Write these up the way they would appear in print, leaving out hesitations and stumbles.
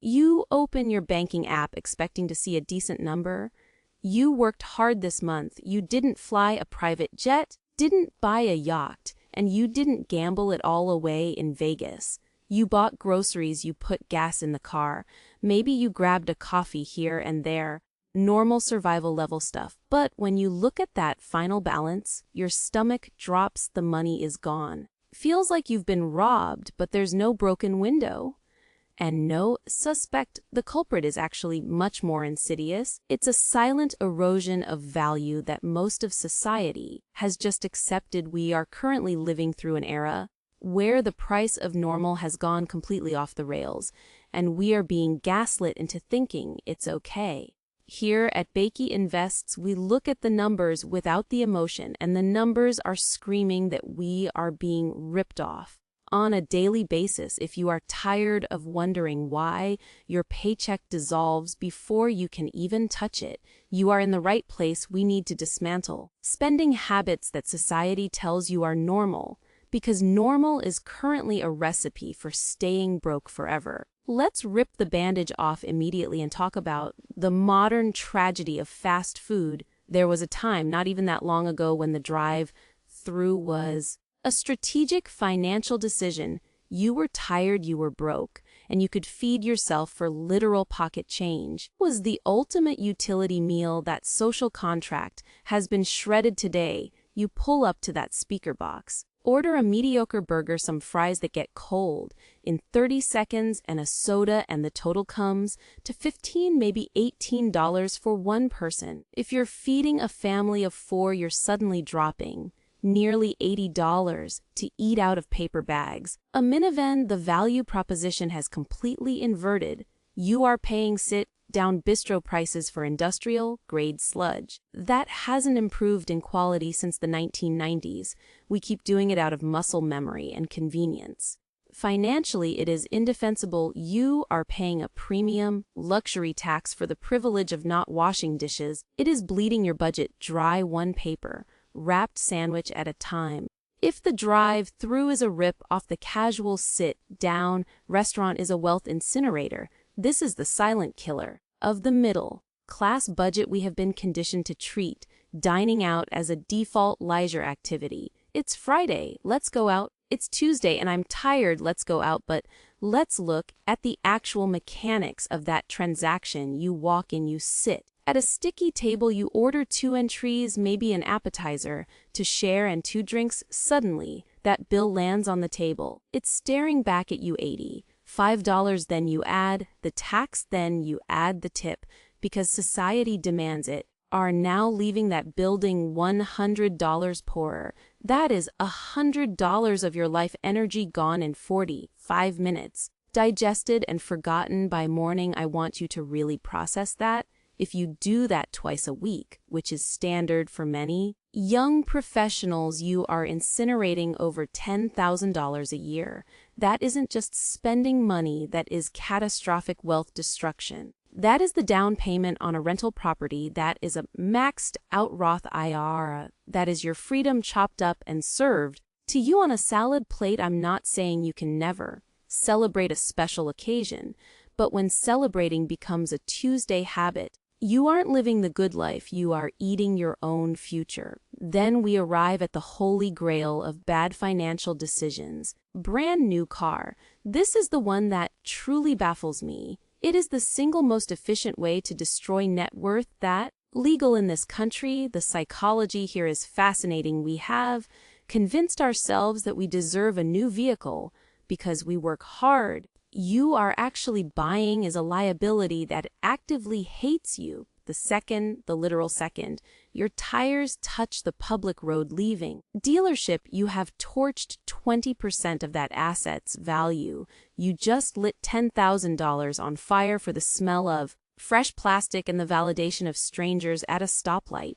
You open your banking app expecting to see a decent number. You worked hard this month. You didn't fly a private jet, didn't buy a yacht, and you didn't gamble it all away in Vegas. You bought groceries, you put gas in the car. Maybe you grabbed a coffee here and there. Normal survival level stuff. But when you look at that final balance, your stomach drops, the money is gone. Feels like you've been robbed, but there's no broken window. And no, suspect, the culprit is actually much more insidious. It's a silent erosion of value that most of society has just accepted. We are currently living through an era where the price of normal has gone completely off the rails, and we are being gaslit into thinking it's okay. Here at Bakey Invests, we look at the numbers without the emotion, and the numbers are screaming that we are being ripped off. On a daily basis, if you are tired of wondering why your paycheck dissolves before you can even touch it, you are in the right place. We need to dismantle spending habits that society tells you are normal, because normal is currently a recipe for staying broke forever. Let's rip the bandage off immediately and talk about the modern tragedy of fast food. There was a time, not even that long ago, when the drive-through was a strategic financial decision. You were tired, you were broke, and you could feed yourself for literal pocket change. It was the ultimate utility meal. That social contract has been shredded today. You pull up to that speaker box, order a mediocre burger, some fries that get cold in 30 seconds, and a soda, and the total comes to $15, maybe $18 for one person. If you're feeding a family of 4, you're suddenly dropping nearly $80 to eat out of paper bags. A minivan, the value proposition has completely inverted. You are paying sit-down bistro prices for industrial-grade sludge. That hasn't improved in quality since the 1990s. We keep doing it out of muscle memory and convenience. Financially, it is indefensible. You are paying a premium luxury tax for the privilege of not washing dishes. It is bleeding your budget dry, one paper wrapped sandwich at a time. If the drive-through is a rip off, the casual sit-down restaurant is a wealth incinerator. This is the silent killer of the middle-class budget. We have been conditioned to treat dining out as a default leisure activity. It's Friday, let's go out. It's Tuesday and I'm tired, let's go out. But let's look at the actual mechanics of that transaction. You walk in, you sit at a sticky table, you order 2 entries, maybe an appetizer to share and 2 drinks. Suddenly, that bill lands on the table. It's staring back at you, $85. Then you add the tax, then you add the tip, because society demands it. Are now leaving that building $100 poorer. That is $100 of your life energy gone in 45 minutes. Digested and forgotten by morning. I want you to really process that. If you do that twice a week, which is standard for many young professionals, you are incinerating over $10,000 a year. That isn't just spending money, that is catastrophic wealth destruction. That is the down payment on a rental property. That is a maxed out Roth IRA. That is your freedom chopped up and served to you on a salad plate. I'm not saying you can never celebrate a special occasion, but when celebrating becomes a Tuesday habit, you aren't living the good life, you are eating your own future. Then we arrive at the holy grail of bad financial decisions. Brand new car. This is the one that truly baffles me. It is the single most efficient way to destroy net worth. That legal in this country. The psychology here is fascinating. We have convinced ourselves that we deserve a new vehicle because we work hard. You are actually buying is a liability that actively hates you. The literal second, your tires touch the public road leaving dealership, you have torched 20% of that asset's value. You just lit $10,000 on fire for the smell of fresh plastic and the validation of strangers at a stoplight.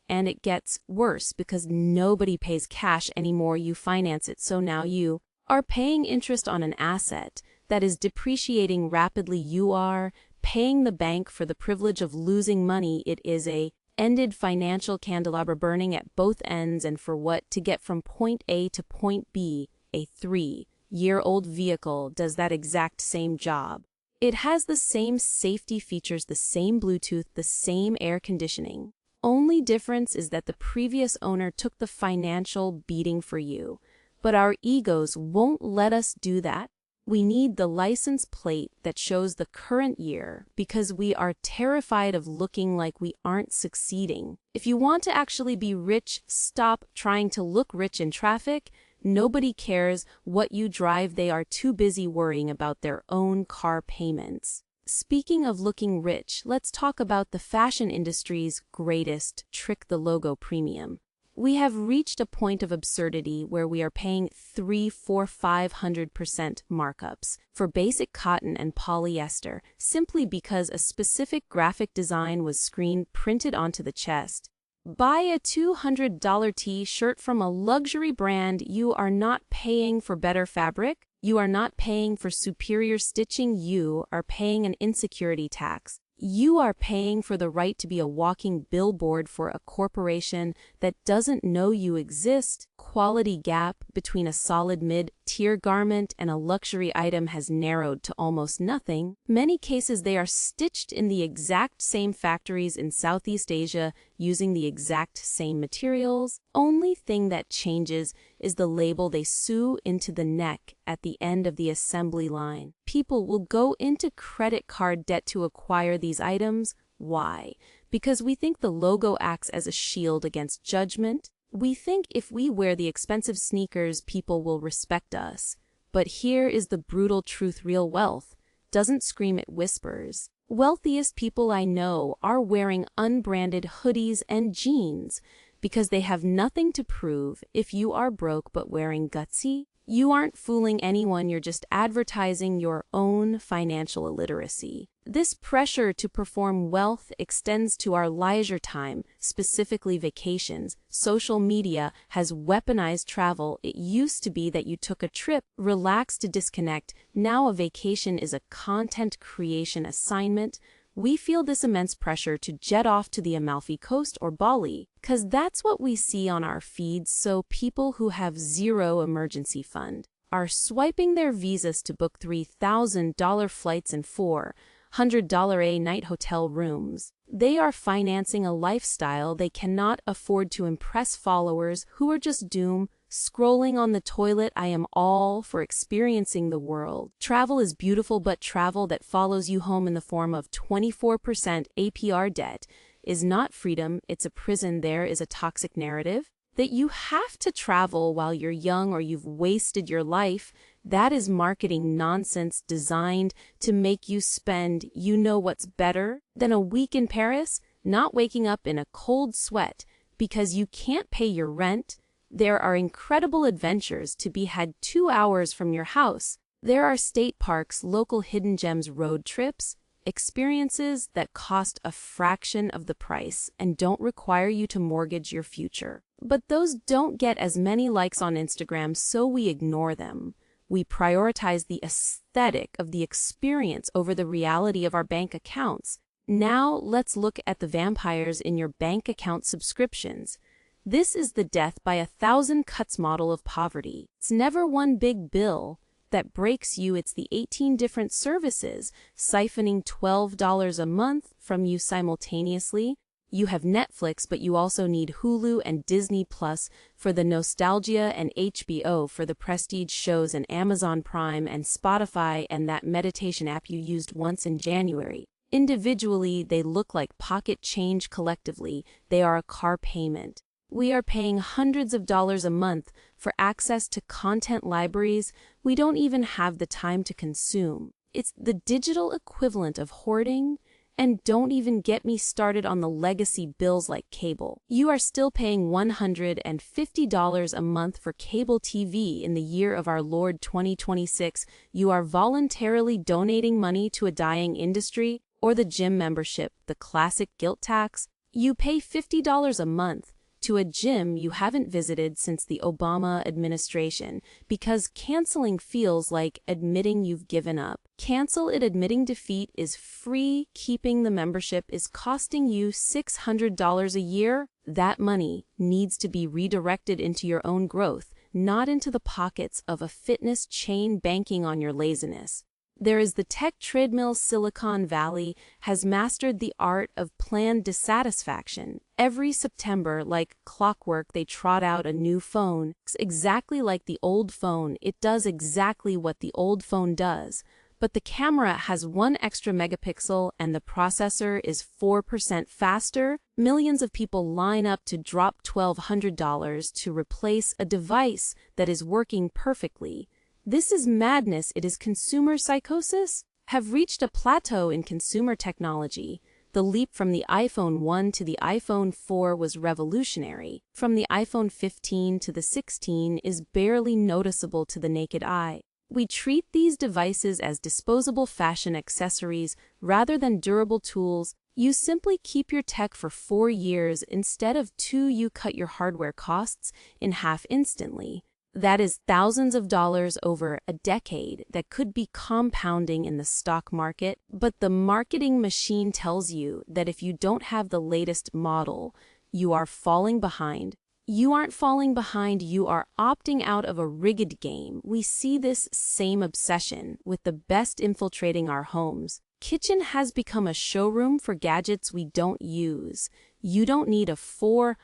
And it gets worse because nobody pays cash anymore. You finance it, so now you are paying interest on an asset that is depreciating rapidly. You are paying the bank for the privilege of losing money. It is a ended financial candelabra burning at both ends, and for what? To get from point A to point B. A 3-year-old vehicle does that exact same job. It has the same safety features, the same Bluetooth, the same air conditioning. Only difference is that the previous owner took the financial beating for you. But our egos won't let us do that. We need the license plate that shows the current year because we are terrified of looking like we aren't succeeding. If you want to actually be rich, stop trying to look rich in traffic. Nobody cares what you drive. They are too busy worrying about their own car payments. Speaking of looking rich, let's talk about the fashion industry's greatest trick, the logo premium. We have reached a point of absurdity where we are paying 300, 400, 500% markups for basic cotton and polyester simply because a specific graphic design was screen printed onto the chest. Buy a $200 t-shirt from a luxury brand. You are not paying for better fabric. You are not paying for superior stitching. You are paying an insecurity tax. You are paying for the right to be a walking billboard for a corporation that doesn't know you exist. Quality gap between a solid mid-tier garment and a luxury item has narrowed to almost nothing. Many cases they are stitched in the exact same factories in Southeast Asia using the exact same materials. Only thing that changes is the label they sew into the neck at the end of the assembly line. People will go into credit card debt to acquire these items. Why? Because we think the logo acts as a shield against judgment. We think if we wear the expensive sneakers, people will respect us. But here is the brutal truth: real wealth doesn't scream, it whispers. Wealthiest people I know are wearing unbranded hoodies and jeans because they have nothing to prove. If you are broke but wearing gutsy, you aren't fooling anyone, you're just advertising your own financial illiteracy. This pressure to perform wealth extends to our leisure time, specifically vacations. Social media has weaponized travel. It used to be that you took a trip, relaxed to disconnect. Now a vacation is a content creation assignment. We feel this immense pressure to jet off to the Amalfi Coast or Bali, because that's what we see on our feeds. So people who have zero emergency fund are swiping their visas to book $3,000 flights and $400 a night hotel rooms. They are financing a lifestyle they cannot afford to impress followers who are just doomed. Scrolling on the toilet. I am all for experiencing the world. Travel is beautiful, but travel that follows you home in the form of 24% APR debt is not freedom, it's a prison. There is a toxic narrative that you have to travel while you're young or you've wasted your life. That is marketing nonsense designed to make you spend. You know what's better than a week in Paris? Not waking up in a cold sweat because you can't pay your rent. There are incredible adventures to be had 2 hours from your house. There are state parks, local hidden gems, road trips, experiences that cost a fraction of the price and don't require you to mortgage your future. But those don't get as many likes on Instagram, so we ignore them. We prioritize the aesthetic of the experience over the reality of our bank accounts. Now let's look at the vampires in your bank account subscriptions. This is the death by 1,000 cuts model of poverty. It's never one big bill that breaks you, it's the 18 different services siphoning $12 a month from you simultaneously. You have Netflix, but you also need Hulu and Disney Plus for the nostalgia and HBO for the prestige shows and Amazon Prime and Spotify and that meditation app you used once in January. Individually, they look like pocket change. Collectively, they are a car payment. We are paying hundreds of dollars a month for access to content libraries we don't even have the time to consume. It's the digital equivalent of hoarding, and don't even get me started on the legacy bills like cable. You are still paying $150 a month for cable TV in the year of our Lord 2026. You are voluntarily donating money to a dying industry, or the gym membership, the classic guilt tax. You pay $50 a month to a gym you haven't visited since the Obama administration because canceling feels like admitting you've given up. Cancel it. Admitting defeat is free. Keeping the membership is costing you $600 a year. That money needs to be redirected into your own growth, not into the pockets of a fitness chain banking on your laziness. There is the tech treadmill. Silicon Valley has mastered the art of planned dissatisfaction. Every September, like clockwork, they trot out a new phone. It's exactly like the old phone. It does exactly what the old phone does. But the camera has 1 extra megapixel and the processor is 4% faster. Millions of people line up to drop $1,200 to replace a device that is working perfectly. This is madness. It is consumer psychosis. Have reached a plateau in consumer technology. The leap from the iPhone 1 to the iPhone 4 was revolutionary. From the iPhone 15 to the 16 is barely noticeable to the naked eye. We treat these devices as disposable fashion accessories rather than durable tools. You simply keep your tech for 4 years instead of 2. You cut your hardware costs in half instantly. That is thousands of dollars over a decade that could be compounding in the stock market. But the marketing machine tells you that if you don't have the latest model, you are falling behind. You aren't falling behind, you are opting out of a rigged game. We see this same obsession with the best infiltrating our homes. Kitchen has become a showroom for gadgets we don't use. You don't need a $400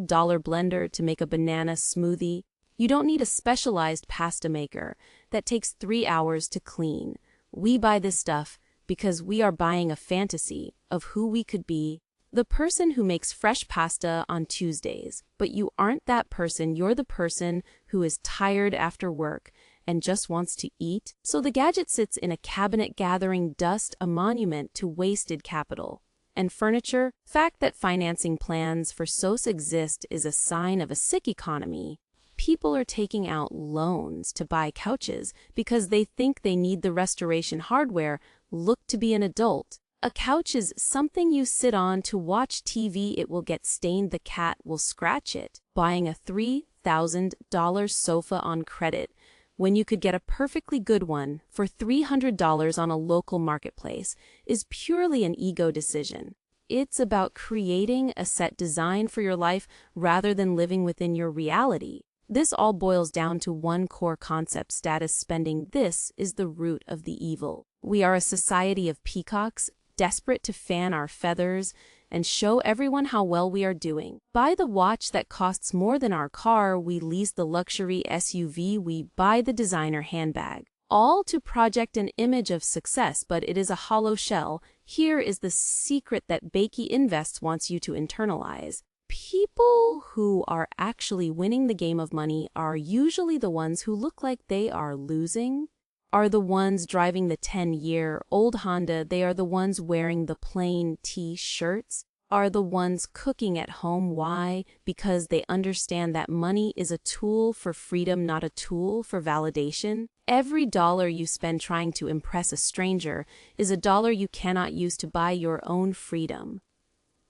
blender to make a banana smoothie. You don't need a specialized pasta maker that takes 3 hours to clean. We buy this stuff because we are buying a fantasy of who we could be. The person who makes fresh pasta on Tuesdays, but you aren't that person. You're the person who is tired after work and just wants to eat. So the gadget sits in a cabinet gathering dust, a monument to wasted capital. And furniture, fact that financing plans for SOS exist is a sign of a sick economy. People are taking out loans to buy couches because they think they need the restoration hardware. Look to be an adult. A couch is something you sit on to watch TV. It will get stained. The cat will scratch it. Buying a $3,000 sofa on credit when you could get a perfectly good one for $300 on a local marketplace is purely an ego decision. It's about creating a set design for your life rather than living within your reality. This all boils down to one core concept: status spending. This is the root of the evil. We are a society of peacocks, desperate to fan our feathers and show everyone how well we are doing. Buy the watch that costs more than our car. We lease the luxury SUV. We buy the designer handbag. All to project an image of success, but it is a hollow shell. Here is the secret that Bakey Invest wants you to internalize. People who are actually winning the game of money are usually the ones who look like they are losing, are the ones driving the 10-year-old Honda. They are the ones wearing the plain T-shirts, are the ones cooking at home. Why? Because they understand that money is a tool for freedom, not a tool for validation. Every dollar you spend trying to impress a stranger is a dollar you cannot use to buy your own freedom.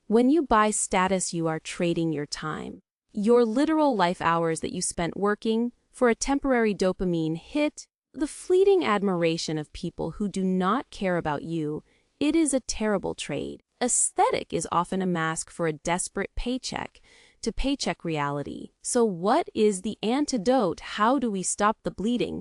When you buy status, you are trading your time, your literal life hours that you spent working, for a temporary dopamine hit, the fleeting admiration of people who do not care about you. It is a terrible trade. Aesthetic is often a mask for a desperate paycheck-to-paycheck reality. So what is the antidote? How do we stop the bleeding?